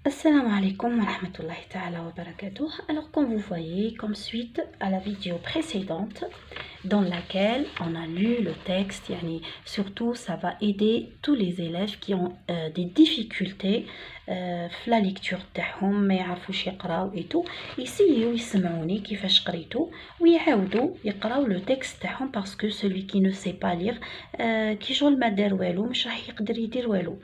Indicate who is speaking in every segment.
Speaker 1: Assalamu alaikum wa rahmatullahi ta'ala wa barakatuh. Alors comme vous voyez, comme suite à la vidéo précédente dans laquelle on a lu le texte, surtout ça va aider tous les élèves qui ont des difficultés la lecture تاعهم ما يعرفوش يقراو et tout. يسيو يسمعوني كيفاش قريتو ويعاودوا يقراو le texte تاعهم parce que celui qui ne sait pas lire كي شغل ما دار والو مش راح يقدر يدير والو.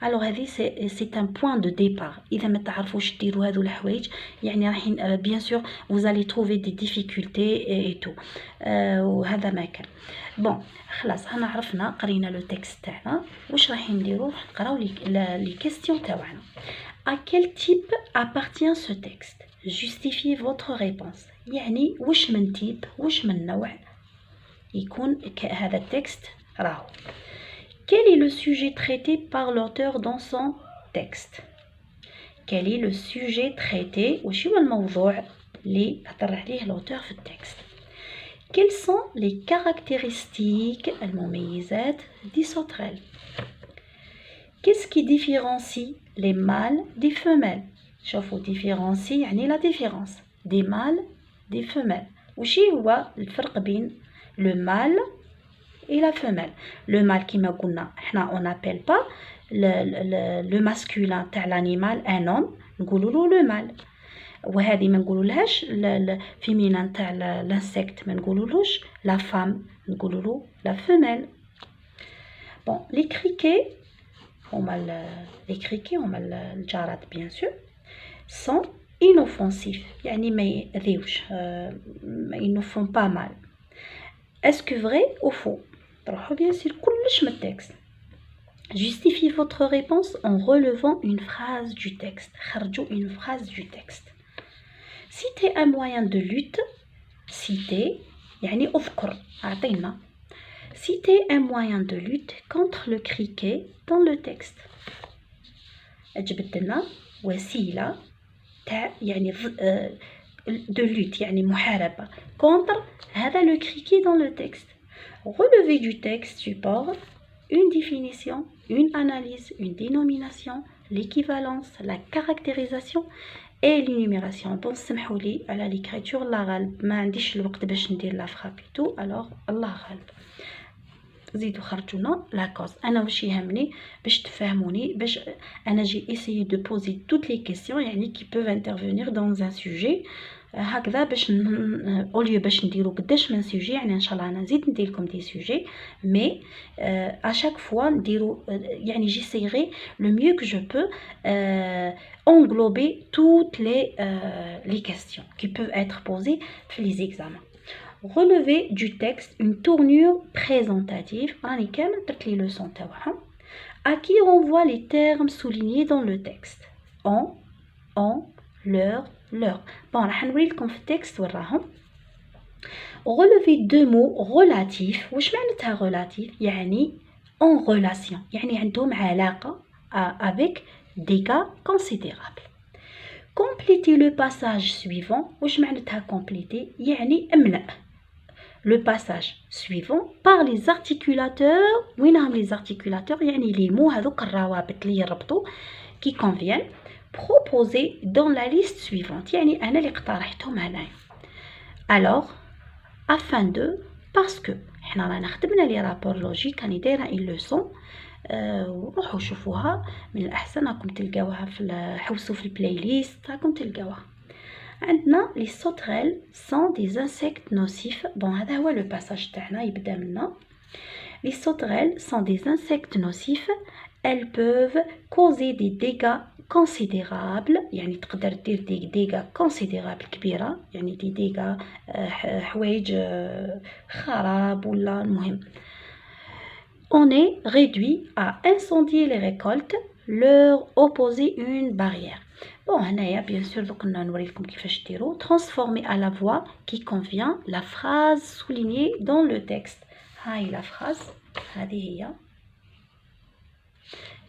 Speaker 1: Alors هذه c'est un point de départ. إذا ما تعرفوش ديروا هذو الحوايج راح bien sûr vous allez trouver des difficultés et tout. وهذا ما كان. Bon, خلاص انا عرفنا قرينا لو تكست تاعنا واش راح نديرو نقراو لي كيسيون تاعنا. À quel type appartient ce texte? Justifiez votre réponse. واش من تيب واش من نوع يكون هذا التكست راهو. Quel est le sujet traité par l'auteur dans son texte? Quel est le sujet traité واش هو الموضوع اللي هضر عليه l'auteur في التكست؟ Quelles sont les caractéristiques المميزات des sauterelles? Qu'est-ce qui différencie les mâles des femelles? شوفوا différencie la différence des mâles des femelles. وش هو الفرق بين le mâle et la femelle? Le mâle كما قلنا احنا on n'appelle pas le masculin تاع l'animal un homme نقولوا له le mâle. وهذه ما نقولولهاش الفيمينان تاع الانسكت ما نقولولوش لا فام نقولولو لا فيميل. بون لي كريكي هما الجراد بيان سور سون انوفونسيف ما يأذيوش ils ne font pas mal. Est-ce que vrai ou faux؟ نروحو بيان سور كلش من التكست. Justifiez votre réponse en relevant une phrase du texte. خرجوا une phrase du texte. Citez un moyen de lutte. Citez اذكر أعطينا. Citez un moyen de lutte contre le criquet dans le texte. جبت لنا وسيلة تاع de lutte محاربة contre هذا le criquet dans le texte. Relevez du texte support une définition, une analyse, une dénomination, l'équivalence, la caractérisation et l'énumération. Bon, سمحوا لي على l'écriture الله غالب ما عنديش الوقت باش ندير لا فرابيتو alors الله غالب. زيدوا خرجونا لا كوز. انا واش يهمني باش تفهموني باش انا جي essayer de poser toutes les questions qui peuvent intervenir dans un sujet هكذا باش اوليو باش نديرو قداش من سوجي ان شاء الله انا نزيد ندير لكم دي سوجي مي à chaque fois نديرو j'essaierai le mieux que je peux englober toutes les questions qui peuvent être posées في les examens. Relevez du texte une tournure présentative راني كامل درت لي leçon تاعهم. À qui renvoient les termes soulignés dans le texte? En, leur. Bon, راح نوريلكم في التكست وراهم. Relevez deux mots relatifs. واش معناتها relatif؟ en relation عندهم علاقة avec des cas considérables. Complétez le passage suivant. واش معناتها compléter؟ املأ le passage suivant par les articulateurs. وينهم les articulateurs؟ les mots هذوك الروابط اللي يربطوا qui conviennent proposés dans la liste suivante. أنا اللي اقترحتهم هنايا. Alors afin de parce que احنا رانا خدمنا لي رابور لوجيك راني دايره une leçon وروحوا شوفوها من الأحسن راكم تلقاوها حوسوا في البلاي ليست راكم تلقاوها. عندنا les sauterelles sont des insectes nocifs. bon هذا هو لو باساج تاعنا يبدا منا. Les sauterelles sont des insectes nocifs. Elles peuvent causer des dégâts considérables تقدر دير des dégâts considérables كبيرة des dégâts حوايج خراب ولا المهم. On est réduit à incendier les récoltes, leur opposer une barrière. bon هنايا bien sûr دوك نوريلكم كيفاش ديروا. Transformer à la voix qui convient la phrase soulignée dans le texte. هاي la phrase هذه هي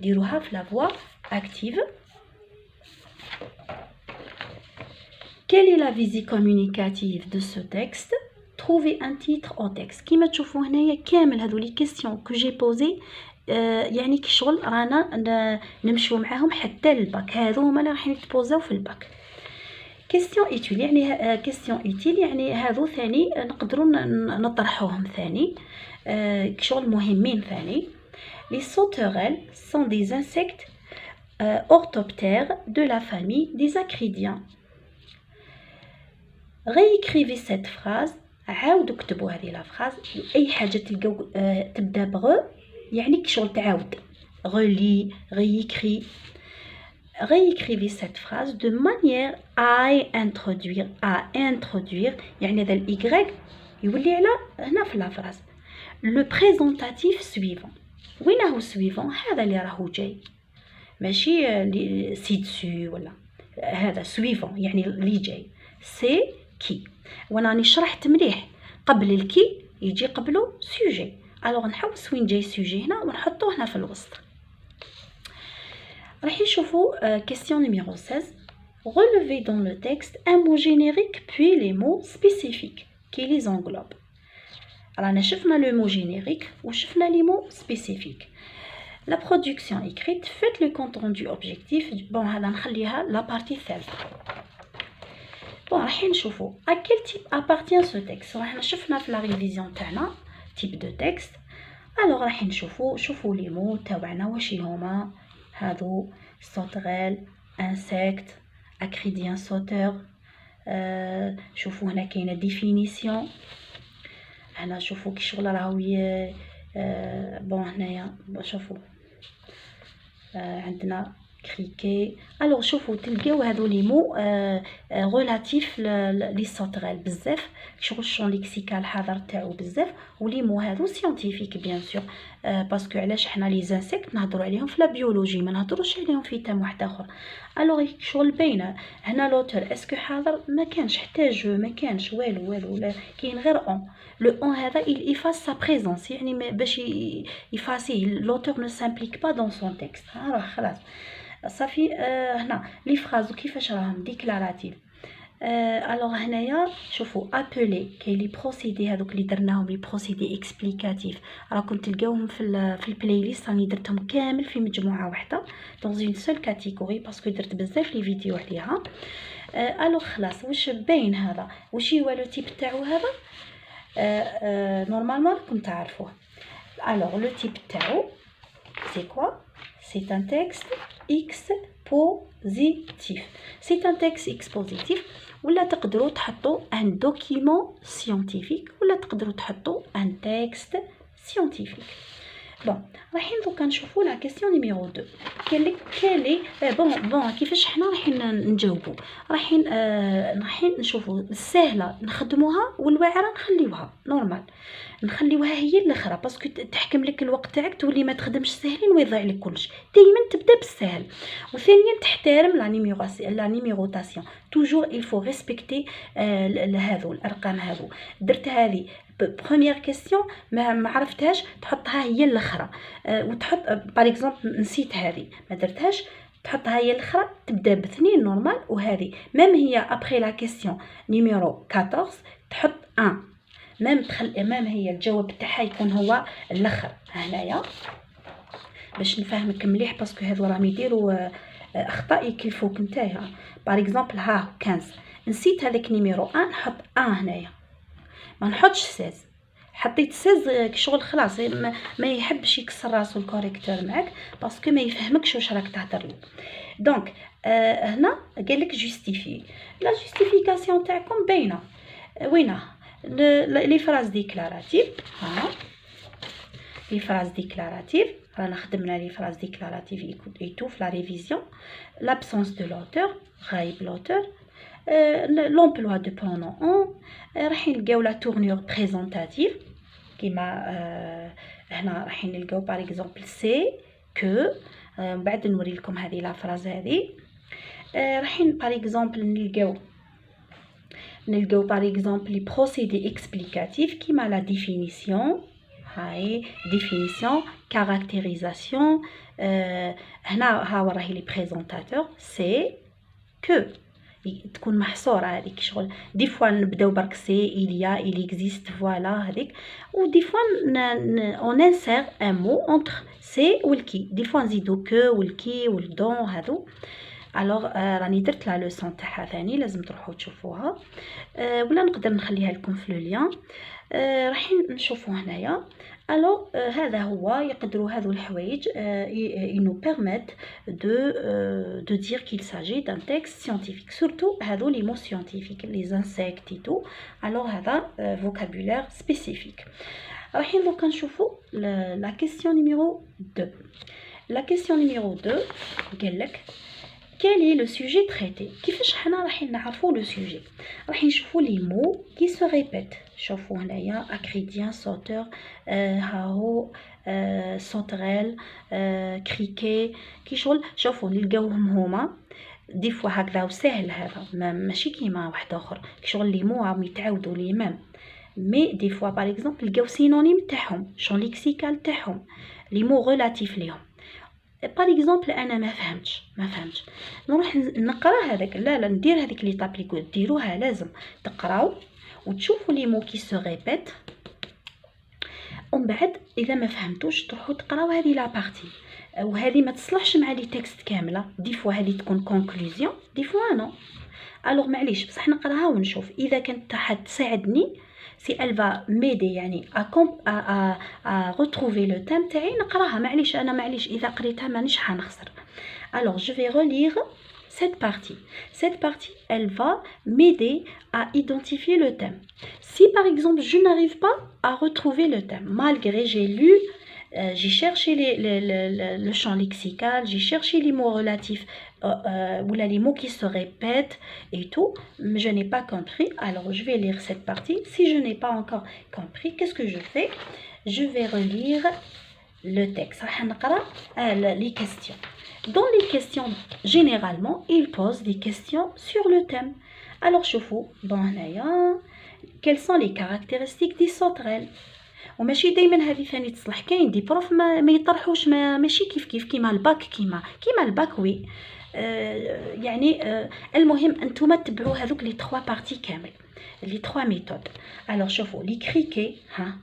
Speaker 1: ديروها في la voix active. Quelle est la visée communicative de ce texte? Trouver un titre au texte. كيما تشوفوا هنايا كامل هذو les questions que j'ai posées يعني كشغل رانا نمشيو معاهم حتى للباك. هادو هما اللي راح يتبوزاو في الباك. كيستيون ايتيل يعني كيستيون ايتيل يعني هادو ثاني نقدروا نطرحوهم ثاني كشغل مهمين ثاني. Les sauterelles sont des insectes orthoptères de la famille des acridiens. Réécrivez cette phrase. عاودوا كتبوا هذه لا فراز. اي حاجه تلقاو تبدا بغ يعني كشغل تعاود. relis, réécris. Réécrivez cette phrase de manière à introduire يعني هذا الإي يولي على هنا في لا فراز. Le présentatif suivant. وين هو suivant؟ هذا اللي راهو جاي ماشي سي دسو ولا هذا suivant يعني اللي جاي سي كي. وانا راني شرحت مليح قبل الكي يجي قبله سوجي. الوغ نحوس وين جاي سوجي هنا ونحطوه هنا في الوسط. راح نشوفوا question numéro 16. Relevez dans le texte un mot générique puis les mots spécifiques qui les englobent. رانا شفنا le mot générique وشفنا les mots spécifiques. La production écrite, faites le compte rendu objectif. Bon, هذا نخليها la partie الثالثة. Bon, راح نشوفوا à quel type appartient ce texte. راح شفنا في la révision تاعنا type de texte. alors راح نشوفوا les mots تاعنا واش هما. هادو sauterelle, insecte, acridien sauteur. شوفوا هنا كاينه définition. هنا شوفوا كي شغل راهوي بون هنايا شوفوا عندنا كريكي. الوغ شوفوا تلقاو هادو لي مو ريلاتيف لي سوتريل بزاف شغل الشون ليكسيكال حاضر تاعو بزاف. ولي مو هادو سيانتيفيك بيان سور باسكو علاش حنا لي زانسيكت نهضروا عليهم في لا بيولوجي ما نهضروش عليهم في تام واحد اخر. الوغ شغل باينه هنا لوتور اسكو حاضر ما كانش حتى جو ما كانش والو لا كاين غير اون. لو اون هذا il efface sa présence يعني باش يفاسيه لوتور ne s'implique pas dans son texte. راه خلاص صافي. هنا لي فراز كيفاش راهم ديكلاراتيف. الوغ هنايا شوفوا ابلي كاين لي بروسيدي هذوك اللي درناهم لي بروسيدي اكسبليكاتيف راكم تلقاوهم في البلاي ليست. راني درتهم كامل في مجموعه واحده دون اون سول كاتيجوري باسكو درت بزاف لي فيديو عليها. الوغ خلاص واش باين هذا واش هو لو تيب تاعو هذا. نورمالمون راكم تعرفوه. الوغ لو تيب تاعو سي كوا. C'est un texte expositif. C'est un texte expositif. ولا تقدروا تحطوا un document scientifique ولا تقدروا تحطوا un texte scientifique. بون راح دوكا نشوفوا لا كيسيون نيميرو 2. قال لك كالي بون كيفاش حنا راح نجاوبوا. راح نشوفوا السهله نخدموها والواعره نخليوها نورمال نخليوها هي الاخرى باسكو تحكم لك الوقت تاعك تولي ما تخدمش ساهلين ويضيع لك كلش. دائما تبدا بالسهل. وثانيا تحترم لا نيميروتاسيون توجور il faut respecter هذو الارقام هذو. درت هذه بروميير كيسيون ما عرفتهاش تحطها هي الاخرى وتحط باغ اكزومبل نسيت هذه ما درتهاش تحطها هي الاخرى تبدا باثنين نورمال. وهذه ميم هي ابري لا كيسيون نيميرو 14 تحط 1 ميم هي الجواب تاعها يكون هو الاخر. هنايا باش نفهمك مليح باسكو هذو راهم يديروا اخطاء يكلفوك نتايا. باغ اكزومبل ها 15 نسيت هذاك نيميرو 1 نحط 1 هنايا ما نحطش 16. حطيت 16 كشغل خلاص ما يحبش يكسر راسو الكوريكتور معاك باسكو ما يفهمكش واش راك تهضر له. دونك هنا قال لك جوستيفي. لا جوستيفيكاسيون تاعكم باينه وينه لي فراز ديكلاراتيف. ها لي فراز ديكلاراتيف رانا خدمنا لي فراز ديكلاراتيف ايتو في لا ريفيزيون. لابسونس دو لوتور غايب لوتور. l'emploi de pronom on. راح نلقاو لا tournure présentative كيما هنا راح نلقاو باغ اكزومبل سي كو. بعد نوري لكم هذه لا فراز هذه. راح باغ اكزومبل نلقاو باغ اكزومبل لي بروسيدي اكسبليكاتيف كيما لا ديفينيسيون. هاي ديفينيسيون كاركتيريزاسيون. هنا ها راهي لي بريزونطاتور سي كو تكون محصوره هذيك شغل. دي فوا نبداو برك سي إليا إل إكزيست فوالا هذيك، و دي فوا اون انسير ان مو اونتر سي والكي، دي فوا نزيدو كو والكي والدون هادو. الوغ راني درت لا لوسون تاعها ثاني، لازم تروحوا تشوفوها، ولا نقدر نخليها لكم في لو لين. راح نشوفوا هنايا. الوغ هذا هو يقدروا هذو الحوايج ils nous permettent de dire qu'il s'agit d'un texte scientifique, surtout هذو les mots scientifiques, les insectes et tout. alors هذا vocabulaire spécifique. راح دوكا نشوفوا la question numéro 2. la question numéro 2 قال لك quel est le sujet traité. كيفاش حنا راح نعرفوا لو سوجي؟ راح نشوفوا لي مو كي سو ريبيت. شوفوا هنايا اكريديان، سوتور، هاهو، سوتريل، كريكي، كي شغل شوفوا نلقاوهم هما دي فوا هكذا وسهل. هذا ماشي كيما واحد اخر كي شغل لي مو راهم يتعاودوا لي ميم، مي دي فوا باغ اكزومبل نلقاو سينونيم تاعهم، شون ليكسيكال تاعهم، لي مو ريلاتيف ليهم. باغ اكزومبل انا ما فهمتش نروح نقرا هذاك، لا ندير هذيك لي طابليكو ديروها، لازم تقراو وتشوفوا لي مو كي سو ريبيت، ومن بعد اذا ما فهمتوش تروحوا تقراو هذه لا بارتي. وهذه ما تصلحش مع لي تكست كامله، دي فوا هذه تكون كونكلوزيون، دي فوا نو. الوغ معليش بصح نقراها ونشوف اذا كانت حتساعدني، si elle va m'aider يعني à retrouver le thème تاعي نقراها. معليش انا معليش اذا قريتها مانيش حنخسر. alors je vais relire cette partie elle va m'aider à identifier le thème. si par exemple je n'arrive pas à retrouver le thème malgré j'ai lu, j'ai cherché le champ lexical, j'ai cherché les mots relatifs ou les mots qui se répètent et tout, mais je n'ai pas compris, alors je vais lire cette partie. Si je n'ai pas encore compris, qu'est-ce que je fais? Je vais relire le texte. Les questions. Dans les questions, généralement, ils posent des questions sur le thème. Alors, je vous donne quelles sont les caractéristiques des sauterelles. وماشي دائما هذه ثاني تصلح، كاين دي بروف ما يطرحوش ماشي كيف كيما الباك، كيما الباك وي. يعني المهم انتوما تتبعوا هذوك لي 3 بارتي كامل، لي 3 ميثود. الوغ شوفوا لي كريكي ها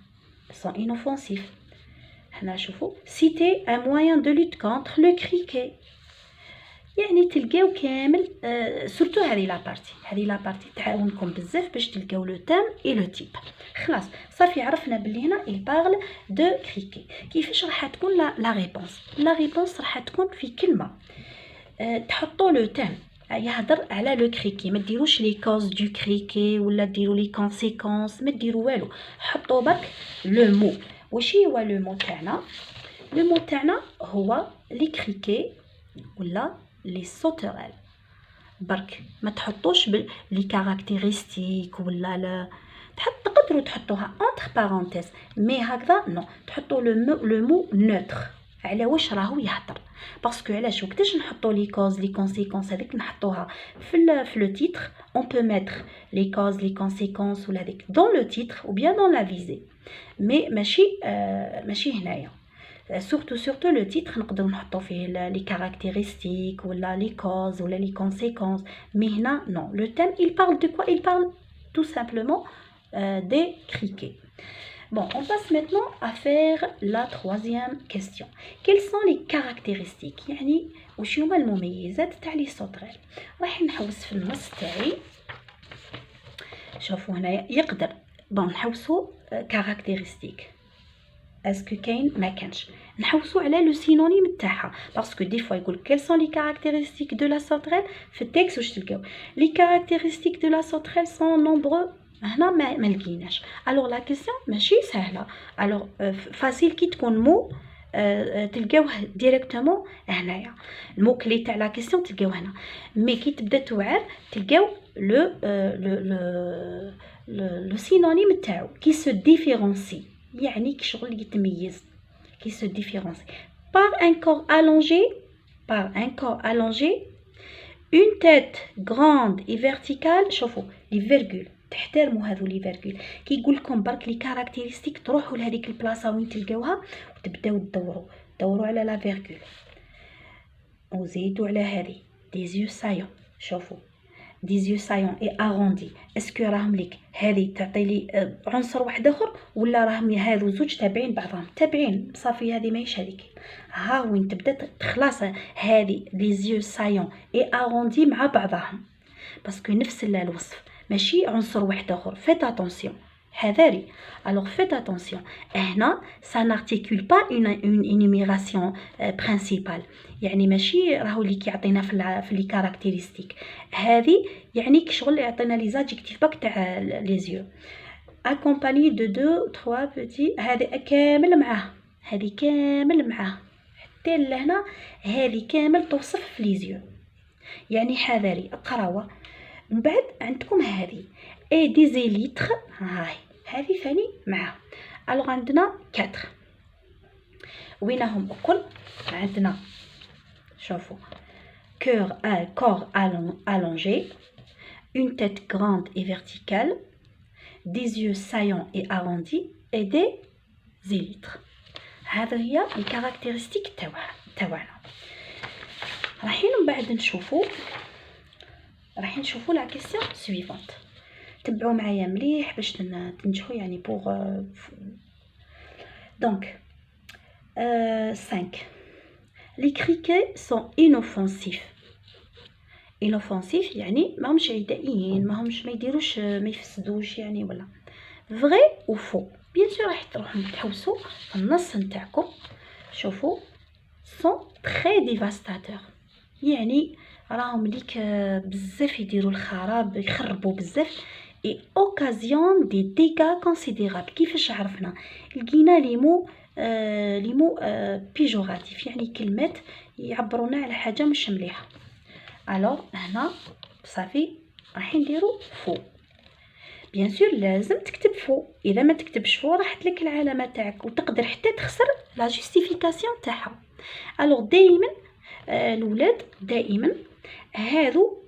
Speaker 1: سون انوفونسيف. هنا شوفوا سيتي ان موين دو لوت كونتر لو كريكي، يعني تلقاو كامل سورتو هذه لا بارتي تعاونكم بزاف باش تلقاو لو تام اي لو تيب. خلاص صافي عرفنا بلي هنا il parle de كريكي. كيفاش راح تكون لا ريبونس راح تكون في كلمه تحطوا لو تام يهضر على لو كريكي، ما ديروش لي كوز دو كريكي ولا ديروا لي كونسيكونس، ما ديروا والو، حطوا برك لو مو. واش هو لو مو تاعنا؟ لو مو تاعنا هو لي كريكي ولا لي سوتريل برك، ما تحطوش لي كاركتيرستيك ولا لا، تقدروا تحطوها انتر بارونتيز مي هكذا نو، تحطوا لو مو نوتر على واش راهو يهضر. باسكو علاش وقتاش نحطوا لي كوز لي كونسيكونس هذيك نحطوها في لو تيتر، اون بو ميتر لي كوز لي كونسيكونس ولا هذيك دون لو تيتر ou bien dans la visée، مي ماشي هنايا. surtout le titre نقدروا نحطوا فيه les caractéristiques ولا les causes ولا les conséquences، mais هنا non. le thème il parle de quoi? Il parle tout simplement des criquets. Bon, on passe maintenant à faire la 3e question. Quelles sont les caractéristiques؟ يعني وش هما المميزات تاع لي سوتريل؟ راح نحوس في النص تاعي. شوفوا هنا يقدر بون نحوسوا caractéristique. اسكو كاين ما كانش نحوسوا على لو سينونيم تاعها، باسكو دي فوا يقول quelles sont les caractéristiques de la sauterelle في التكست واش تلقاو les caractéristiques de la sauterelle sont nombreux. هنا ما لقيناش. الوغ لا كيسيون ماشي سهله، الوغ فاسيل كي تكون مو تلقاوه ديريكتومون هنايا، المو كلي تاع لا كيسيون تلقاوه هنا، مي كي تبدا توعر تلقاو لو سينونيم تاعو كي سو ديفيرونسي، يعني كشغل يتميز كي سو ديفيرونسي par un corps allongé une tête grande et verticale. شوفوا لي فيرغول تحترموا هذو لي فيرغول، كي يقول لكم برك لي كاركتيرستيك تروحوا لهذيك البلاصه وين تلقاوها وتبداو تدوروا على لا فيرغول وزيدوا على هذه دي زيو سايون. شوفوا des yeux saillants et arrondis اسكو راهم ليك هذه تعطي لي عنصر واحد اخر ولا راهم هذو زوج تابعين بعضهم تابعين صافي هذه ماهيش هذيك ها وين تبدا تخلص هذه لي زيو سايون اي اروندي مع بعضهم باسكو نفس الوصف ماشي عنصر واحد اخر فيت اتونسيون حذاري alors faites attention هنا ça n'articule pas une énumération principale يعني ماشي راهو اللي كيعطينا في لي كاركتيرستيك هذه يعني كشغل يعطينا لي زادجيكتيف باك تاع لي زيو accompagné de 2 3 petits هذه كامل معاه هذه كامل معاه حتى لهنا هذه كامل توصف في لي زيو يعني حذاري اقراوه من بعد عندكم هذه اي دي زيليتر هاي هذه ثاني معاه الوغ عندنا 4 وينهم الكل عندنا شوفوا corps allongé une tête grande et verticale des yeux saillants et arrondis et des élytres هذا هي الكاركتيرستيك تاعنا رايحين من بعد رايحين نشوفوا لا كيسيون سويفونت تبعوا معايا مليح باش تنجحوا يعني بوغ دونك 5 les criquets sont inoffensifs inoffensif يعني ماهمش عدائيين ماهمش ما يديروش ما يفسدوش يعني ولا vrai ou faux بيان سور راح تروحوا تحوسوا في النص نتاعكم شوفوا sont très dévastateurs يعني راهم ليك بزاف يديروا الخراب يخربوا بزاف et occasion des dégâts considérables كيفاش عرفنا لقينا لي مو بيجوراتيف يعني كلمات يعبرونا على حاجه مش مليحه الوغ هنا صافي راح نديرو فو بيان سور لازم تكتب فو اذا ما تكتبش فو راحت لك العلامه تاعك وتقدر حتى تخسر لا جوستيفيكاسيون تاعها الوغ دائما الولاد دائما هادو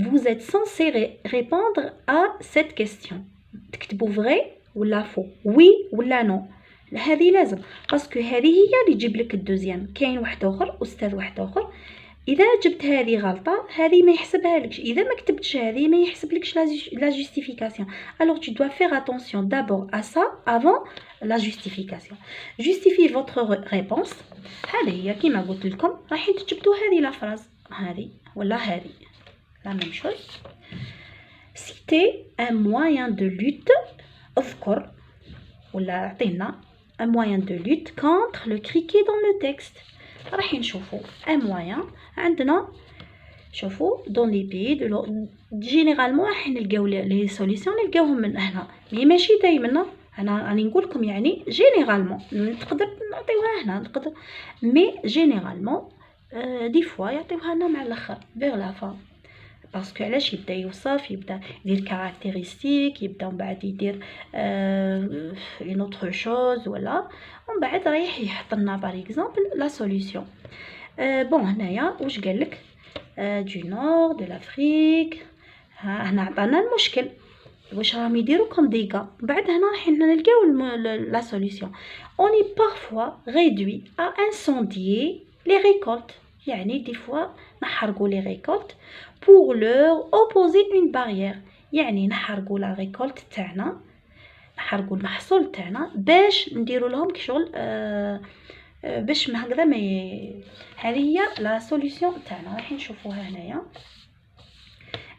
Speaker 1: vous êtes censé répondre à cette question تكتبوا vrai ولا فو وي ولا نو هذه لازم باسكو هذه هي اللي تجيب لك الدوزيام كاين واحد اخر استاذ واحد اخر اذا جبت هذه غلطه هذه ما يحسبها لكش اذا ما كتبتش هذه ما يحسب لكش لا جوستيفيكاسيون alors tu dois faire attention d'abord à ça avant la justification justifie votre réponse هذه هي كما قلت لكم راح تجبدوا هذه لا فراز هذه ولا هذه لا ميم شوز citer un moyen de lutte اذكر ولا اعطينا un moyen de lutte contre le criquet dans le texte راح نشوفوا un moyen عندنا شوفوا dans les pays de généralement راح نلقاو لي سوليسيون نلقاوهم من هنا مي ماشي دائما انا راني نقول لكم يعني جينيرالمون نقدر نعطيوها هنا نقدر مي جينيرالمون دي فوا يعطيوها لنا مع الاخر فيغ لا فان باسكو علاش يبدا يوصف يبدا يدير كاركتيرستيك يبدا من بعد يدير اون اوتر شوز ولا ومن بعد رايح يحط لنا باغ اكزومبل لا سوليوشن بون هنايا واش قال لك دو نور دو لافريك هنا عطانا المشكل واش راهم يديروا كوم ديغا من بعد هنا راح نلقاو لا سوليوشن اوني بارفوا ريدوي ا انسونديي لي ريكولت يعني دي فوا نحرقوا لي ريكولت pour leur opposer une barrière يعني نحرقوا لا ريكولت تاعنا نحرقوا المحصول تاعنا باش نديروا لهم كشغل باش ما هكذا ما هذه هي لا سوليوشن تاعنا راح نشوفوها هنايا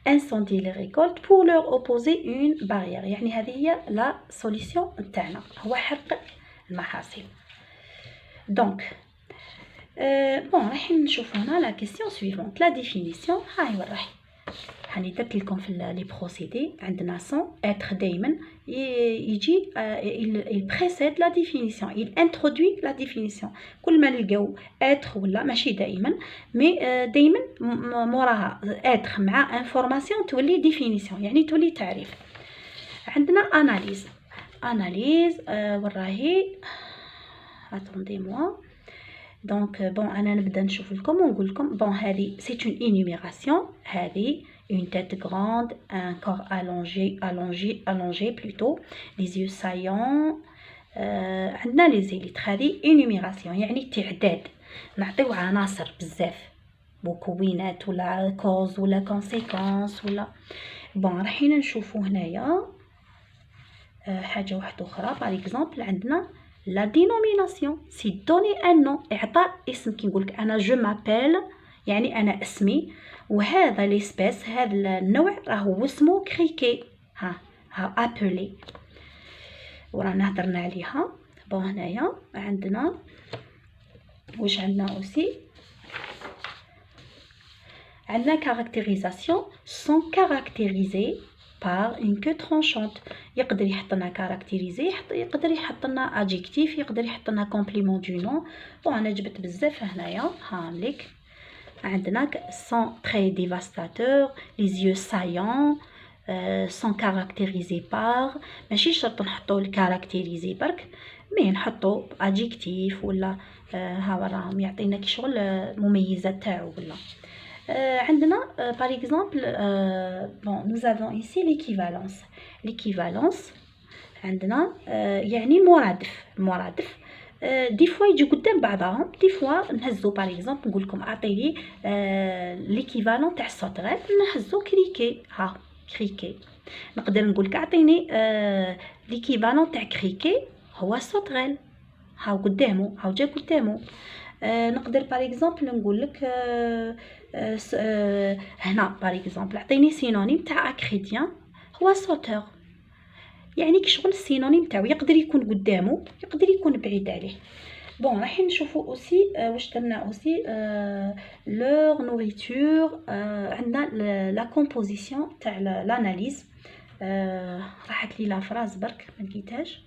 Speaker 1: incendier les récoltes pour leur opposer une barrière يعني هذه هي لا سوليوشن تاعنا هو حرق المحاصيل دونك بون راح نشوف هنا لا كيسيون سويفونت لا ديفينيسيون هاي وراح هاني درت لكم في لي بروسيدي عندنا سون اتر دائما يجي il précède la définition il introduit la définition كل ما نلقاو اتر ولا ماشي دائما مي دائما موراها اتر مع انفورماسيون تولي ديفينيسيون يعني تولي تعريف عندنا اناليز وراهي attendez moi دونك بون انا نبدا نشوف لكم ونقول لكم بون هذه سي اون انيميراسيون هذه une tête grande un corps allongé plutôt les yeux saillants عندنا لي زيليت هذه انيميراسيون يعني تعداد نعطيو عناصر بزاف مكونات ولا كوز ولا كونسيكونس ولا. بون رايحين نشوفوا هنايا حاجه واحده اخرى. باغ اكزومبل عندنا لا دينوميناسيون، سي دوني ان نو، اعطاء اسم. كي نقولك انا جو مابيل يعني انا اسمي، وهذا ليسبيس هذا النوع راهو اسمه كريكي. ها ابلي ورانا هضرنا عليها. بون هنايا عندنا واش عندنا اوسي، عندنا كاركتيريزاسيون سون كاركتيريزي par une queue tranchante. يقدر يحط لنا كاركتيريزي، يقدر يحط لنا ادجيكتيف، يقدر يحط لنا كومبليمون دو نون. بون انا جبت بزاف هنايا. هامليك عندنا سون تري ديفاستاتور، لي يو سايون، سون كاركتيريزي بار. ماشي شرط نحطو الكاركتيريزي برك، مي نحطو ادجيكتيف ولا ها راهم يعطينا كي شغل المميزات تاعو ولا. عندنا par exemple bon nous avons ici l'équivalence. l'équivalence عندنا يعني المرادف دي فوا يجي قدام بعضهم، دي فوا نهزو par exemple نقول لكم اعطيني l'équivalent تاع سوتغال، نهزو كريكي. ها كريكي. نقدر نقول لك اعطيني l'équivalent تاع كريكي هو سوتغال، هاو قدامه، هاو جا قدامه. نقدر باغ اكزومبل نقول لك هنا باغ اكزومبل اعطيني سينونيم تاع اكريديان هو سوتور، يعني كشغل السينونيم تاعو يقدر يكون قدامه يقدر يكون بعيد عليه. بون راح نشوفوا اوسي واش درنا اوسي لور نوريتور. عندنا لا كومبوزيسيون تاع لاناليز. راحت لي لا فراز برك ما لقيتهاش.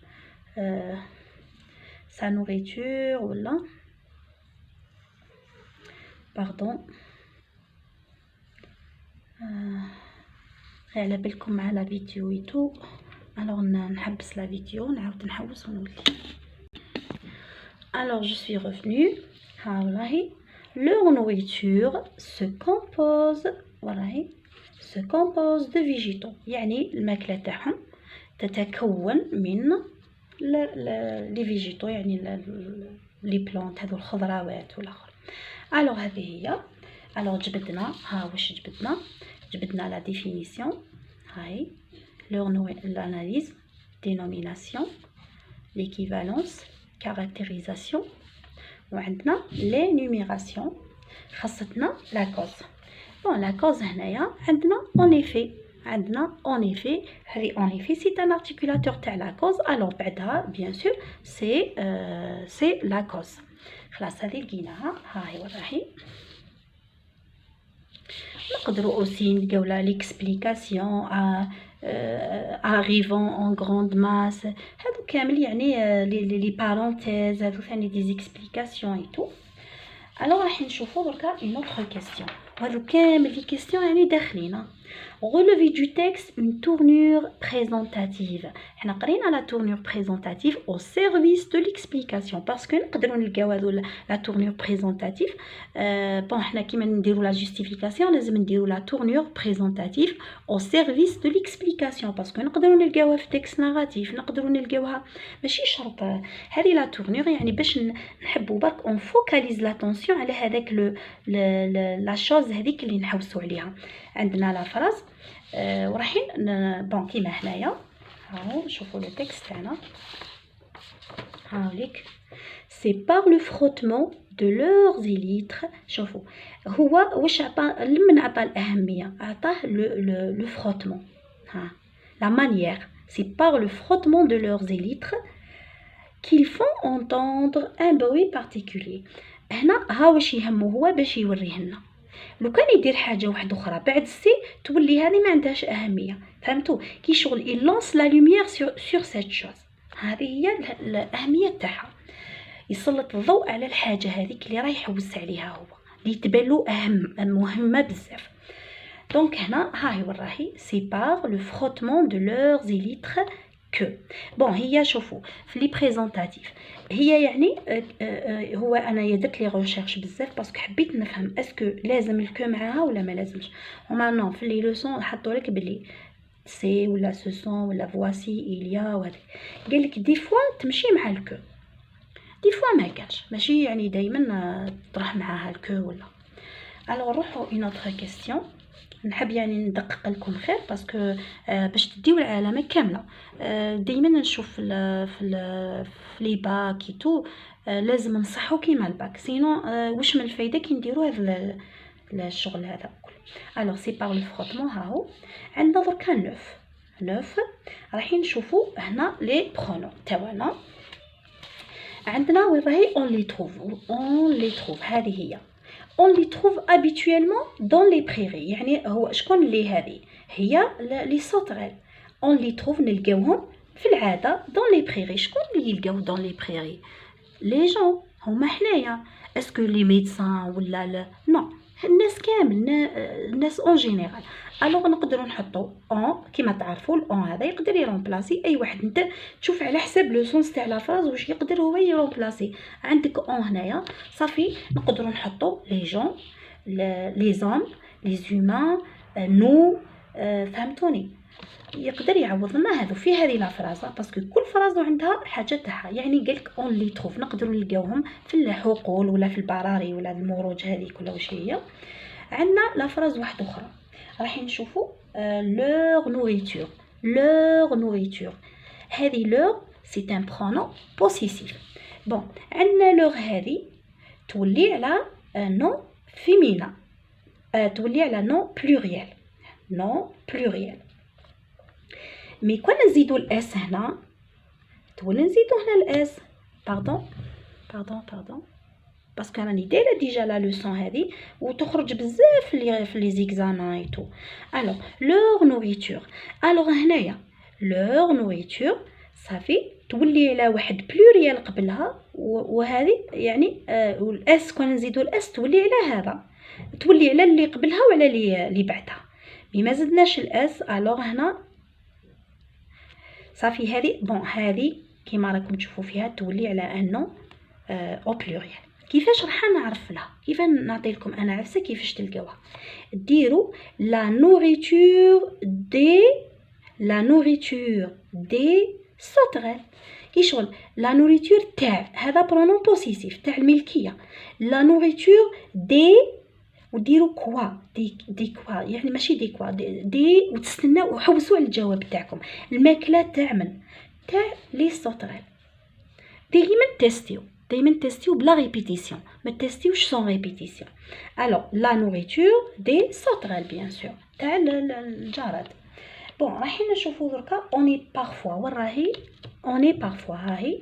Speaker 1: سا نوريتور ولا باردون. على بالكم مع لا فيديو ايتو. الوغ نحبس لا فيديو نعاود نحوس ونولي. الوغ جو سوي ريفوني. ها والله leur nourriture se compose، والله se compose de végétaux، يعني الماكله تاعهم تتكون من لي فيجيتو، يعني لي بلانت هذو الخضروات والاخر. الوغ هذه هي. الوغ جبدنا ها واش جبدنا لا ديفينيسيون. هاي l'analyse، dénomination، l'équivalence، caractérisation، وعندنا l'énumération. خاصتنا لا كوز. بون لا كوز هنايا عندنا en effet، عندنا en effet. هذه en effet سي ان ارتيكولاتور تاع لا كوز. الوغ بعدها بيان سور سي لا كوز. خلاص هذه لقيناها. هاي وراهي. نقدروا اوسي نلقاو لا ليكسبليكاسيون arrivant en grande masse. هادو كامل يعني لي بارونتيز، هادو ثاني دي زيكسبليكاسيون اي تو. الوغ راح نشوفوا دركا اون اوتر كيسيون، وهادو كامل لي كيسيون يعني داخلينا. relever du texte une tournure présentative. حنا قرينا لا tournure présentative au service de l'explication parce que نقدروا نلقاو هذو لا tournure présentative. بون حنا كيما نديروا لا justification لازم نديروا لا tournure présentative au service de l'explication parce que نقدروا نلقاوها في تكست ناراتيف، نقدروا نلقاوها ماشي شرط. هذه لا tournure يعني باش نحبوا برك اون فوكاليز لاتونسيون على هذاك لا شوز هذيك اللي نحوسوا عليها. عندنا لا فراز ورايحين بون كيما هنايا. هاو شوفوا لو تكست تاعنا. هاوليك سي بار لو فروتمون دو لورز إليتر. شوفوا هو واش عطى، لمن عطى الأهمية، عطاه لو فروتمون. ها لا مانيير سي بار لو فروتمون دو لورز إليتر qu'ils font entendre un bruit particulier. هنا ها واش يهمو هو باش يوريه لنا. لو كان يدير حاجه واحده اخرى بعد سي تولي هذه ما عندهاش اهميه. فهمتوا كي شغل يلونس لا لوميير سور سيت شوز. هذه هي الاهميه تاعها، يسلط الضوء على الحاجه هذيك اللي راه يحوس عليها هو، اللي تبان له مهمه بزاف. دونك هنا هاي وراهي سي بار لو فروتمون دو لورز إليتر كو. بون هي شوفوا في لي بريزونطاتيف هي يعني هو انا درت لي ريشيرش بزاف باسكو حبيت نفهم اسكو لازم الكو معاها ولا ما لازمش. هما نو في لي لوسون حطوا لك بلي سي ولا سو سون ولا فواسي إليا وهذا. قال لك دي فوا تمشي مع الكو، دي فوا ما كانش، ماشي يعني دائما تروح معاها الكو ولا. Alors نروحو une autre question. نحب يعني ندقق لكم خير باسكو باش تديو العلامه كامله. دائما نشوف في لي باك تو لازم نصحو كيما الباك سينو واش من الفايده كي نديرو هذا الشغل هذا. الوغ سي بار لو فروتمون. ها هو عندنا دركا 9 رايحين نشوفوا هنا لي برونون تاعنا. عندنا وين راهي اون لي تروف هذه هي on les trouve habituellement dans les prairies. يعني هو شكون اللي هذه هي لي sauterelles. on les trouve نلقاوهم في العاده dans les prairies. شكون اللي يلقاو dans les prairies؟ les gens هما حنايا. اسكو لي ميدسان ولا لا؟ نو الناس كامل الناس اون جينيرال. الوغ نقدروا نحطوا اون كيما تعرفوا الاون هذا يقدر يرومبلاسي اي واحد. انت تشوف على حساب لو سونس تاع لا فراز واش يقدر هو يرومبلاسي. عندك اون هنايا صافي نقدروا نحطوا لي جون لي زوم لي زومان نو. فهمتوني؟ يقدر يعوض لنا هذو في هذه لا فرازه باسكو كل فرازه عندها حاجه تاعها. يعني قالك اون لي تروف نقدروا نلقاوهم في الحقول ولا في البراري ولا المروج هذيك ولا واش هي. عندنا لا فراز واحده اخرى راح نشوفوا leur nourriture. هذه leur c'est un pronom possessif. بون عندنا leur هذه تولي على نو فيمينا تولي على نو بلوريال. مي كون نزيدو الاس هنا تولي نزيدو هنا الاس. باردون باسكو راني دايره ديجا لا لوسون هذه وتخرج بزاف في لي زيكزامان اي تو. الوغ لور نوريتور. الوغ هنايا لور نوريتور صافي تولي على واحد بلوريال قبلها وهذه يعني والاس كون نزيدو الاس تولي على هذا تولي على اللي قبلها وعلى اللي بعدها. مي ما زدناش الاس. الوغ هنا صافي هذه بون هذه كيما راكم تشوفوا فيها تولي على انو او بلوريال. كيفاش راح نعرف لها؟ كيف نعطي لكم انا عفسه كيفاش تلقاوها. ديروا لا نوريتور دي سوتريل. كي شغل لا نوريتور تاع هذا برونون بوسيسيف تاع الملكيه. لا نوريتور دي وديروا كوا دي كوا يعني ماشي دي كوا دي وتستناو وحوسوا على الجواب تاعكم. الماكله تاع من تاع لي سوتريل. دايما تيستيو بلا ريبيتيسيون ما تيستيوش سون ريبيتيسيون. الوغ لا نوريتور دي سوتريل بيان سور تاع الجراد. بون رايحين نشوفوا دركا اوني بارفوا وين راهي اوني بارفوا هاهي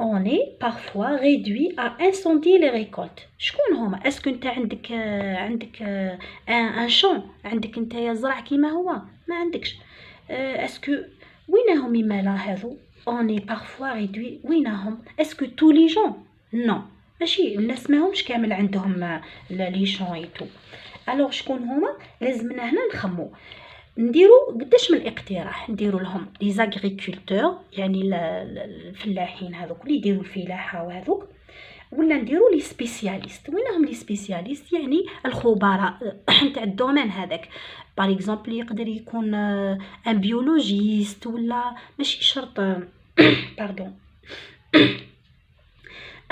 Speaker 1: اوني بارفوا ريدوي ا انسوندي لي ريكولت. شكون هما؟ اسكو انت عندك ان شون عندك انت زرع كيما هو ما عندكش. اسكو وينهم مالا هذو on est parfois réduit وينهم؟ اسكو تو لي جون؟ نو ماشي الناس ماهمش كامل عندهم لي شون اي تو. الوغ شكون هما؟ لازمنا هنا نخمو نديرو قداش من اقتراح. نديرو لهم لي زاغريكولتور يعني الفلاحين هذوك اللي يديروا الفلاحه وهذوك ولا نديرو لي سبيسياليست. وينهم لي سبيسياليست؟ يعني الخبراء تاع الدومين هذاك. باغ اكزومبل يقدر يكون ان بيولوجيست ولا ماشي شرط باردون.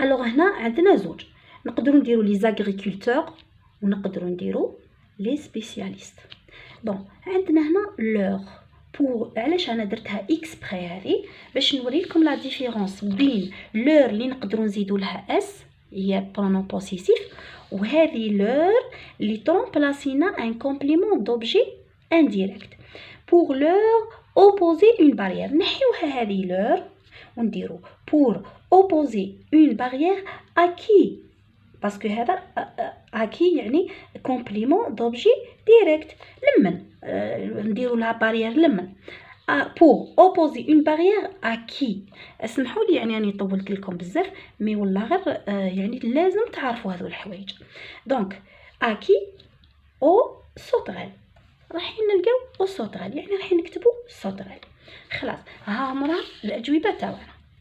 Speaker 1: الوغ هنا عندنا زوج نقدروا نديروا لي زاغريكولتور ونقدروا نديروا لي سبيسياليست. بون عندنا هنا لور بور. علاش انا درتها اكسبري هذه باش نوري لكم لا ديفيرونس بين لور اللي نقدروا نزيدوا لها اس هي برونون بوسيسيف وهذه لور اللي ترومبلاسينا ان كومبليمون دوبجي انديريكت. بور لور اوبوزي اون بارير نحيوها هذه لور ونديرو بور اوبوزي اون بارير اكي باسكو هذا اكي يعني كومبليمون دوبجي ديريكت لمن نديرو لها بارير لمن بور اوبوزي اون بارير اكي. اسمحوا لي يعني راني طولت لكم بزاف مي والله غير يعني لازم تعرفوا هذو الحوايج. دونك اكي او سوتريل رايحين نلقاو او سوتريل يعني رايحين نكتبوا سوتريل. خلاص ها هما الاجوبه تاعنا.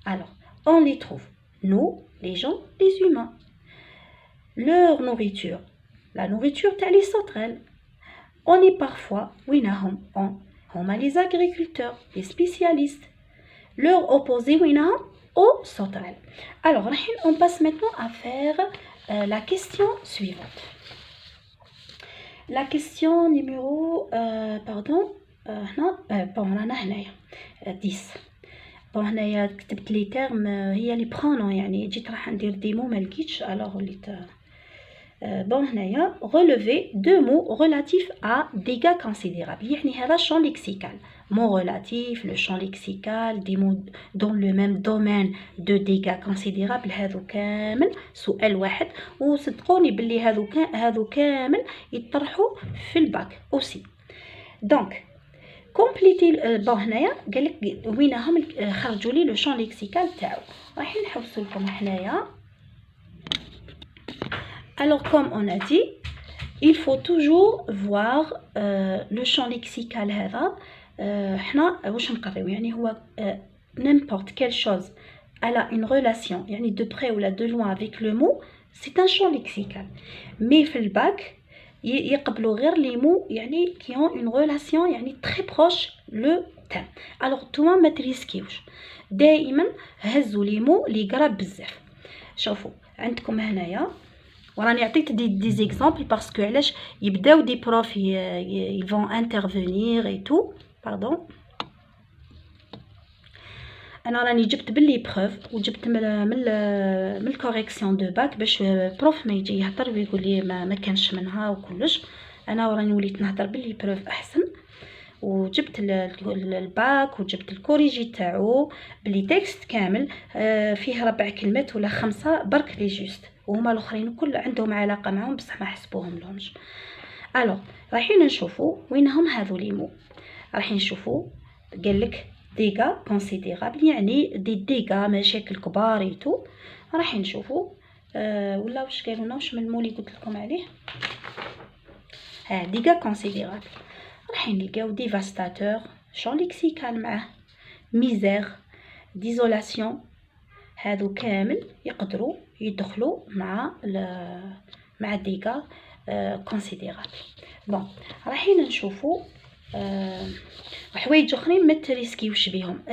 Speaker 1: الوغ اون لي تروف نو لي جون لي هيومان. leur nourriture la nourriture تاع لي sauterelles. on est parfois وينهم هما les agriculteurs les spécialistes. leur opposé وينهم au sauterelles. alors رايحين on passe maintenant à faire la question suivante. لا كيسيون نيميرو باردون هنا بون رانا هنايا 10. بون هنايا كتبت لي تيرم هي لي برونون، يعني جيت راح ندير دي مو ما لقيتش الوغ وليت بون هنايا relever deux mots relatifs à dégâts considérables. يعني هذا champ lexical. Mots relatifs, le champ lexical, des mots dans le même domaine de dégâts considérables. هذو كامل سؤال واحد، وصدقوني باللي هذو كامل يطرحوا في الباك اوسي. دونك كومبليتي بون هنايا قالك وينهم خرجوا لي لو شون ليكسيكال تاعو. راح نحوسوا لكم هنايا. Alors comme on a dit, il faut toujours voir le champ lexical هذا. حنا واش نقريو يعني هو n'importe quelle chose elle a une relation يعني de près ou de loin avec le mot, c'est un champ lexical. Mais في الباك يقبلوا غير les mots يعني qui ont une relation يعني très proche le thème. Alors نتوما ما تريسكيوش، دائما هزوا les mots اللي قراب بزاف. شوفوا عندكم هنايا وراني عطيت دي زيكزامبل باسكو علاش يبداو دي بروف يفون انترفينير اي تو باردون. انا راني جبت باللي بروف وجبت من الكوريكسيون دو باك باش بروف ما يجي يهضر ويقول لي ما كانش منها وكلش. انا وراني وليت نهضر باللي بروف احسن، وجبت الباك وجبت الكوريجي تاعو بلي تكست كامل فيه 4 كلمات ولا 5 برك لي جوست، وهما الاخرين كل عندهم علاقه معهم بصح ما حسبوهم لهمش. الو رايحين نشوفوا وينهم هذو لي مو. رايحين نشوفوا قالك ديغا كونسيديرابل يعني دي ديغا مشاكل كبار ايتو. رايحين نشوفوا ولا واش قالوا لنا واش من المو اللي قلت لكم عليه. ها ديغا كونسيديرابل رايحين نلقاو ديفاستاتور شون ليكسيكال معاه ميزير ديزولاسيون. هادو كامل يقدروا يدخلوا مع ديغا كونسيديرابل. بون رايحين نشوفوا حوايج اخرين ما تريسكيوش بهم.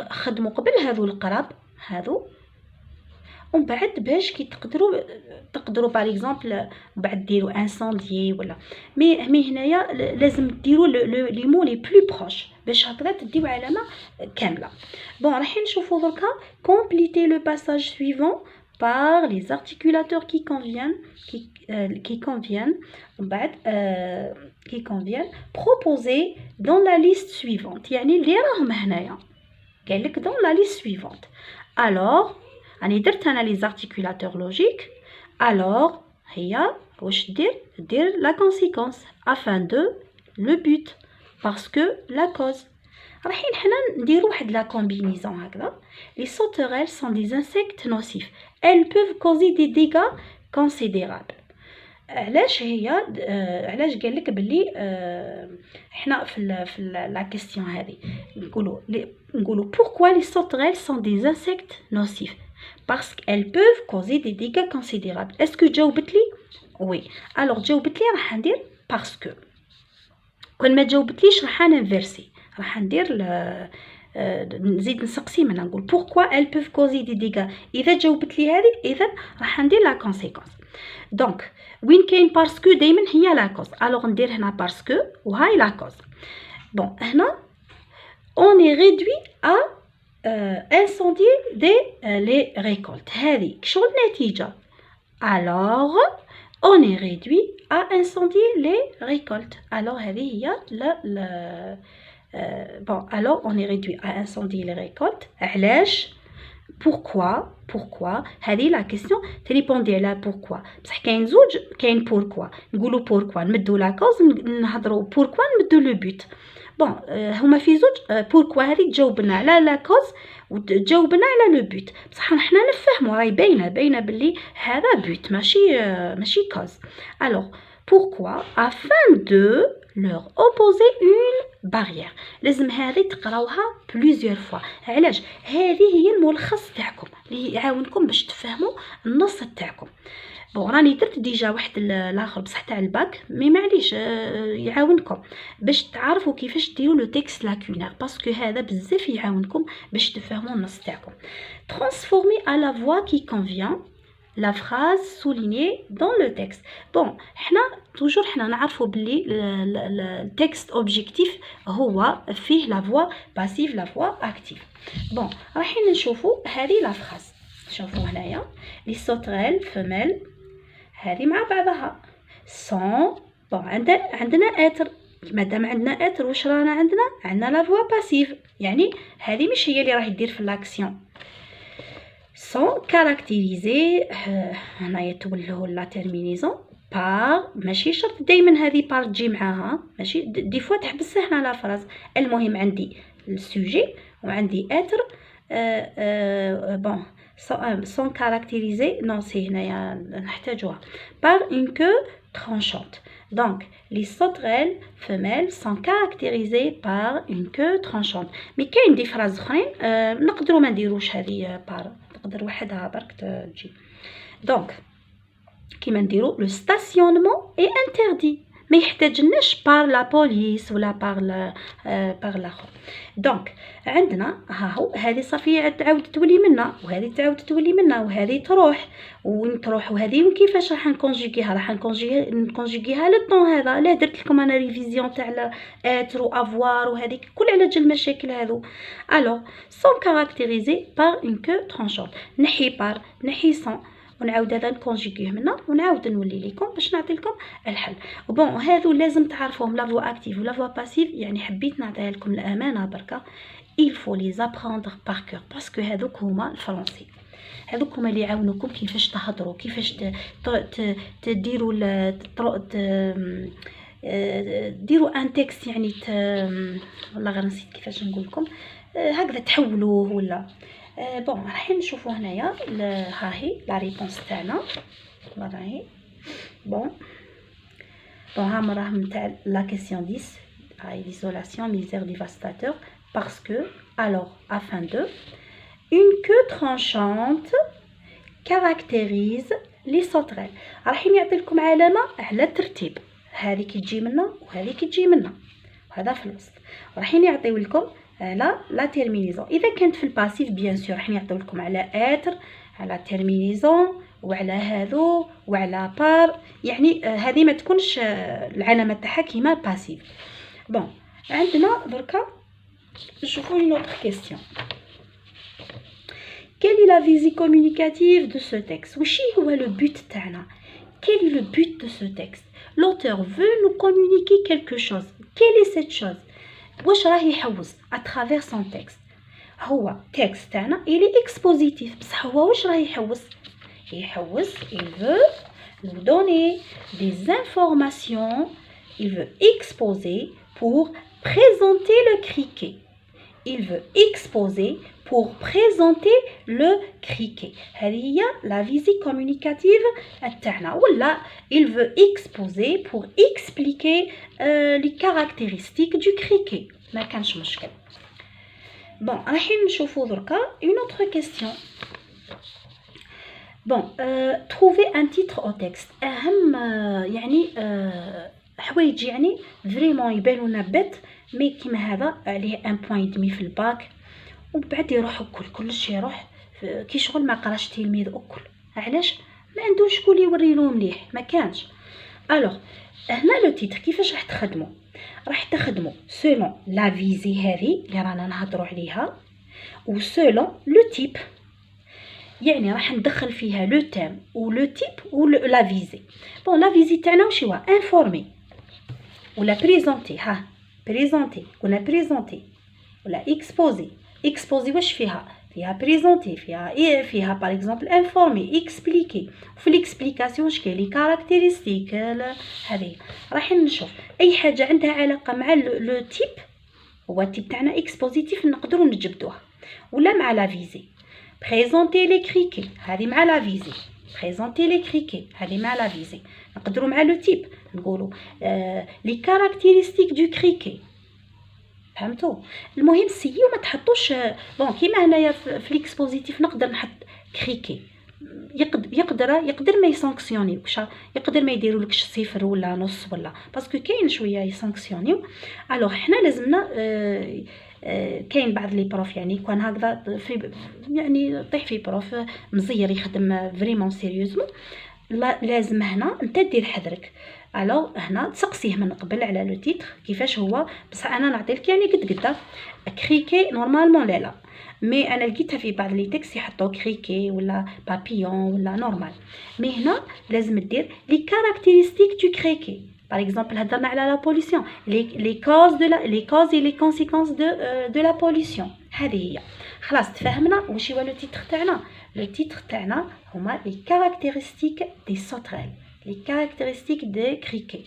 Speaker 1: خدموا قبل هذو القراب هذو، ومن بعد باش كي تقدروا باغ اكزومبل بعد ديروا انساندي ولا مي هنايا لازم ديروا لي مو لي بلو بروش باش هكذا تديو علامه كامله. بون رايحين نشوفوا دركا كومبليتي لو باساج سويفون par les articulateurs qui conviennent proposés dans la liste suivante. يعني اللي راهم هنايا قال لك dans la liste suivante. alors راني درت انا لي articulateurs logiques. alors هي واش دير la conséquence afin de le but parce que la cause. رايحين حنا نديرو واحد لا كومبينيزون هكذا. les sauterelles sont des insectes nocifs. elles peuvent causer des dégâts considérables. علاش هي علاش قال لك باللي حنا في لا كيسيون هذه نقولوا pourquoi les sauterelles sont des insectes nocifs parce qu'elles peuvent causer des dégâts considérables. est-ce que جاوبت لي؟ oui. alors جاوبت لي راح ندير parce que. كون ما جاوبتليش راح ننفيرسي، راح ندير نزيد نسقسي منها نقول pourquoi elles peuvent causer des dégâts. اذا جاوبت لي هذه اذا راح ندير لا كونسيكونس. دونك وين كاين باسكو دائما هي لا كوز. الوغ ندير هنا باسكو وهاي لا كوز. بون هنا on est réduit à incendier les récoltes. هذه شغل نتيجه. alors on est réduit à incendier les récoltes. alors هذه هي bon alors on est réduit à incendier les récoltes. علاش؟ pourquoi هذه لا كيسيون تريبوندي على pourquoi. بصح كاين زوج، كاين pourquoi نقولوا pourquoi نمدوا لا كوز نهضروا pourquoi نمدوا لو بوت. بون هما في زوج. pourquoi هذه تجاوبنا على لا كوز وتجاوبنا على لو بوت، بصح حنا نفهموا راهي باينه باللي هذا بوت ماشي كوز. alors pourquoi afin de leur opposer une barrière. لازم هذه تقراوها plusieurs fois. علاش؟ هذه هي الملخص تاعكم اللي يعاونكم باش تفهموا النص تاعكم. بون راني درت ديجا واحد الاخر بصح تاع الباك مي معليش يعاونكم باش تعرفوا كيفاش ديروا لو تكست لاكونير باسكو هذا بزاف يعاونكم باش تفهموا النص تاعكم. transformer à la voix qui convient la phrase soulignée dans le texte. Bon, حنا toujours حنا نعرفوا بلي التكست اوبجيكتيف هو فيه la voix passive la voix active. bon رايحين نشوفوا هذه لا فراز. شوفوا هنايا لي sauterelles femelles هذه مع بعضها sont. bon عندنا اتر. مادام عندنا اتر واش رانا عندنا لا فوا باسيف، يعني هذه مش هي اللي راح دير في لاكسيون. sont caractérisés هنايا تولوا لا تيرمينيزون بار. ماشي شرط دائما هذه بار تجي معاها، ماشي دي فوا تحبس هنا لا فراز. المهم عندي السوجي وعندي اتر. bon sont caractérisés non سي هنايا نحتاجوها par une queue tranchante. donc les sauterelles femelles sont caractérisées par une queue tranchante. مي كاين دي فراز اخرين نقدروا ما نديروش هذه بار، نقدر وحدها برك تجي. donc كيما نديرو لو ستاسيونمون اي انتردي، ما يحتاجناش بار لا بوليس ولا بار لاخر. دونك عندنا ها هو هذه صافي تعاود تولي منا، وهذه تعاود تولي منا، وهذه تروح وين تروح، وهذه كيفاش راح نكونجيغيها؟ راح نكونجيغيها لو طون هذا. لا درت لكم انا ريفيزيون تاع اتر و افوار وهذيك كل على جال المشاكل هذو. الو سون كاركتيريزي بار اون كو ترونشونت. نحي بار نحي سون ونعاود هذا نكونجيغيه منا ونعاود نولي لكم باش نعطي لكم الحل. بون هذو لازم تعرفوهم لا فوا اكتيف ولا فوا باسيف. يعني حبيت نعطيها لكم الامانه بركه. il faut les apprendre par cœur باسكو هذوك هما الفرنسي، هذوك هما اللي يعاونوكم كيفاش تهضروا، كيفاش تديروا ديروا ان تكست. يعني والله غير نسيت كيفاش نقول لكم هكذا تحولوه ولا. بون رايحين نشوفوا هنايا ها هي لا ريبونس تاعنا. راهي بون ها راهم تاع لا كيسيون 10 هاي ليزولاسيون ميزير ديفاستاتور parce que alors afin de une queue tranchante caractérise les sauterelles. رايحين يعطي لكم علامه على الترتيب، هذه كتجي منا وهذه كتجي منا وهذا في الوسط. رايحين يعطيو لكم على لا تيرمينيزون. اذا كانت في الباسيف بيان سور راح يعطيو لكم على اتر، على تيرمينيزون، وعلى هذو، وعلى بار. يعني هذه ما تكونش العلامه تاعها كيما باسيف. بون عندنا دركا نشوفوا une autre question. Quelle est la visée communicative de ce texte? وشي هو le but تاعنا؟ Quel est le but de ce texte? L'auteur veut nous communiquer quelque chose. Quelle est cette chose? واش راه يحوز à travers son texte؟ هو texte تاعنا il est expositif، بصح هو واش راه يحوز؟ il veut nous donner des informations. il veut exposer pour présenter le criquet. il veut exposer pour présenter le criquet. هذه هي la visée communicative تاعنا. ولا il veut exposer pour expliquer les caractéristiques du criquet. ما كانش مشكل. بون رايحين نشوفوا دركا une autre question. bon trouver un titre au texte. اهم يعني حوايج يعني فريمون يبانوا لنا بت مي كيما هذا عليه ان بوين دمي في الباك، وبعد يروح كلش يروح كي شغل ما قراش تلميذ اكل. علاش؟ ما عندوش شكون يوري له مليح، ما كانش. الوغ هنا لو تيتر كيفاش راح تخدموا؟ راح تخدموا سولون لا فيزي هذه اللي رانا نهضروا عليها، و سولون لو تيب. يعني راح ندخل فيها لو تيم و لو تيب و لا فيزي. بون لا فيزي تاعنا واش هو؟ انفورمي ولا بريزونتي. ها بريزونتي قلنا بريزونتي ولا اكسبوزي. اكسبوزي واش فيها؟ فيها بريزونتي، فيها باغ اكزومبل انفورمي، اكسبليكي. في ليكسبليكاسيون واش كاين لي كاركتيرستيك هذه. رايحين نشوف اي حاجه عندها علاقه مع لو تيب، هو التيب تاعنا اكسبوزيتيف نقدروا نجبدوها، ولا مع لا فيزي. بريزونتي لي كريكي هذه مع لا فيزي، بريزونتي لي كريكي هذه مع لا فيزي. نقدروا مع لو تيب نقولوا لي كاركتيرستيك دو كريكي. فهمتوا؟ المهم سيو ما تحطوش بون كيما هنايا في ليكسبوزيتيف نقدر نحط كريكي يقدر ما يسانكسيونيوكش، يقدر ما يديرولكش 0 ولا نص ولا، باسكو كاين شويه يسانكسيونيو. الوغ حنا لازمنا كاين بعض لي بروف يعني كون هكذا في يعني طيح في بروف مزير يخدم فريمون سيريوزمون، لازم هنا انت دير حذرك. الو هنا تسقسيه من قبل على لو تيتر كيفاش هو، بصح انا نعطيلك يعني قد كريكي نورمالمون لا مي انا لقيتها في بعض لي تكست يحطوا كريكي ولا بابيون ولا نورمال. مي هنا لازم دير لي كاركتيرستيك دو كريكي. باغ اكزومبل هضرنا على لا بوليسيون، لي كوز دو لي كوز اي لي كونسيكونس دو لا بوليسيون. هذه هي خلاص تفهمنا واش هو لو تيتر تاعنا. لو تيتر تاعنا هما لي كاركتيرستيك دي سوتريل، لي كاركتيرستيك دي كريكي.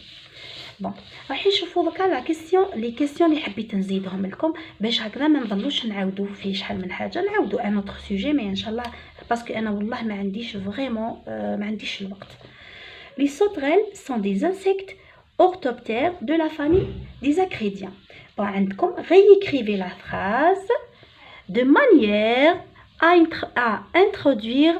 Speaker 1: بون راح نشوفوا دوكا لا كيسيون، لي كيسيون اللي حبيت نزيدهم لكم باش هكذا ما نضلوش نعاودوا في شحال من حاجه، نعاودوا ان اوتر سوجي مي ان شاء الله، باسكو انا والله ما عنديش فريمون ما عنديش الوقت. Les sauterelles sont des insectes orthoptères de la famille des acridiens. Bon, عندكم réécrivez la phrase de manière à introduire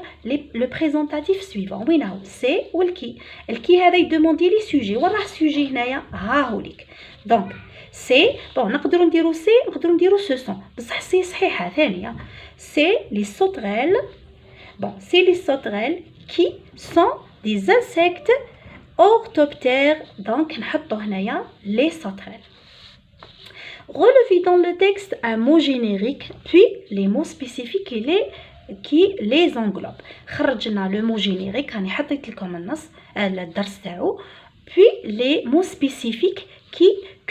Speaker 1: le présentatif suivant. وين هو سي والكي. الكي هذا يدوموندي لي سوجي، وين راه السوجي هنايا ها هو ليك. دونك سي بون نقدروا نديروا سي، نقدروا نديروا سو سون، بصح سي صحيحه ثانيه. سي لي سوتريل. بون سي لي سوتريل كي سون des insectes orthoptères. Donc نحطو هنايا les sauterelles. Relevez dans le texte un mot générique puis les mots spécifiques qui les englobent. خرجنا le mot générique، راني حطيت لكم النص الدرس تاعو، puis les mots spécifiques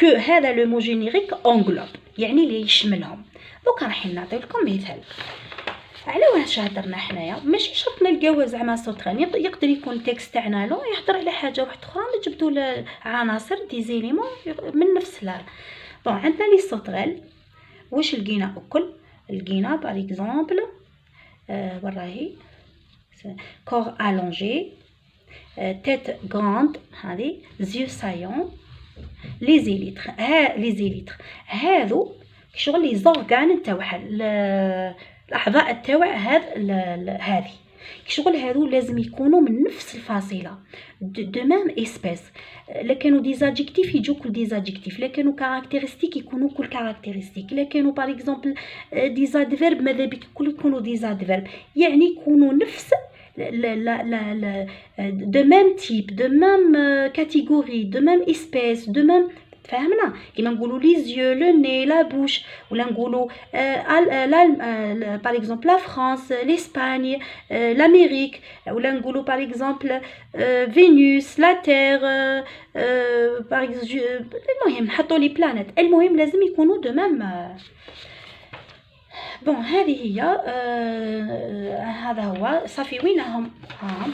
Speaker 1: que هذا le mot générique englobe يعني اللي يشملهم. دوك راح نعطي لكم مثال على واش هضرنا حنايا. ماشي شرط نلقاو زعما سوتران، يقدر يكون تكست تاعنا لو يهضر على حاجه واحده اخرى نجبدوا عناصر دي زيليمون من نفس لا. بون عندنا لي سوتريل واش لقينا اكل، لقينا باغ اكزومبل وراهي كور الونجي، تيت غراند، هذه زيو سايون، لي زيليتر. لي زيليتر هادو شغل لي زورغان تاعها الاعضاء تاع هذه شغل هادو لازم يكونوا من نفس الفصيله دو ميم اسبيس. لا كانوا ديزادجيكتيف يجوا كل ديزادجيكتيف، لا كانوا كاركتيرستيك يكونوا كل كاركتيرستيك، لا كانوا باغ اكزومبل ديزادفيرب ماذا بك كل يكونوا ديزادفيرب، يعني يكونوا نفس لا دو ميم تيب دو ميم كاتيجوري دو ميم اسبيس دو ميم. فهمنا كيما نقولوا لي زيو لو ني لا بوش، ولا نقولوا باغ اكزومبل لا فرانس لاسباني لامريك، ولا نقولوا باغ اكزومبل فينوس لا تير باغ المهم نحطوا لي بلانيت، المهم لازم يكونوا دو ميم. بون هذه هي هذا هو صافي. وينهم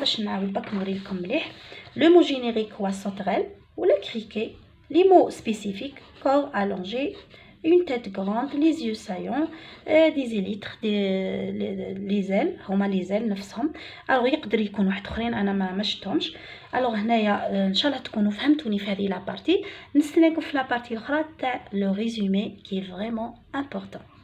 Speaker 1: باش نعاود باك نوريكم مليح. لو مو جينيريك هو سوتريل ولا كريكي. Les mots spécifiques, corps allongé, une tête grande, les yeux saillants, des élytres, les ailes, هما les ailes نفسهم. alors يقدر يكون واحد اخرين انا ما شفتهمش. alors هنايا ان شاء الله تكونوا فهمتوني في هذه لا بارتي. نستناكم في لا بارتي الاخرى تاع لو ريزومي qui est vraiment important.